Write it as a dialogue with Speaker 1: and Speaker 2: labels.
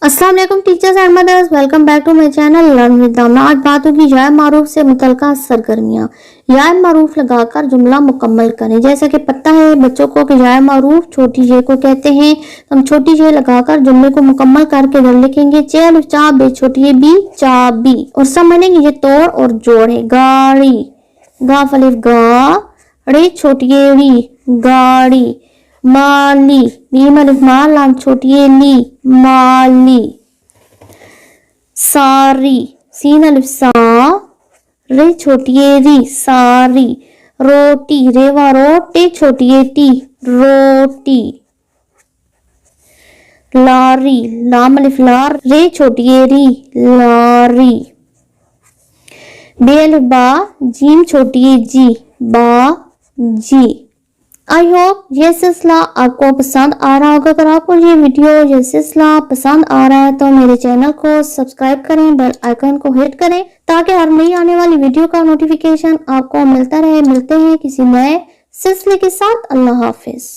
Speaker 1: अस्सलाम वालेकुम teachers and mothers, welcome back to my channel learn with Damna. आज बात होगी जाए मारूफ से मुतल्लिका सरगर्मियाँ। जाए मारूफ लगाकर जुमला मुकम्मल करें। जैसा कि पता है बच्चों को कि जाए मारूफ छोटी जे को कहते हैं, तो हम छोटी जे लगाकर जुमले को मुकम्मल करके इधर लिखेंगे चे चा बे छोटी ये बी चाबी। और समझेंगे ये तोड़ और जोड़ है। गाड़ी, गा फलिफ गा, रे छोटी ये री गाड़ी। माली, मीम अलिफ माल लाम छोटी ये ली माली। सारी, सीन अलिफ सा, रे छोटी ये री सारी। रोटी, रेवा रोटी छोटी ये टी रोटी। लारी, लाम अलिफ लार, रे छोटी ये री लारी। बे अलिफ बा, जीम छोटी ये जी बा जी। आई होप ये सिलसिला आपको पसंद आ रहा होगा। अगर आपको ये वीडियो ये सिलसिला पसंद आ रहा है तो मेरे चैनल को सब्सक्राइब करें, बेल आइकन को हिट करें ताकि हर नई आने वाली वीडियो का नोटिफिकेशन आपको मिलता रहे। मिलते हैं किसी नए सिलसिले के साथ। अल्लाह हाफिज।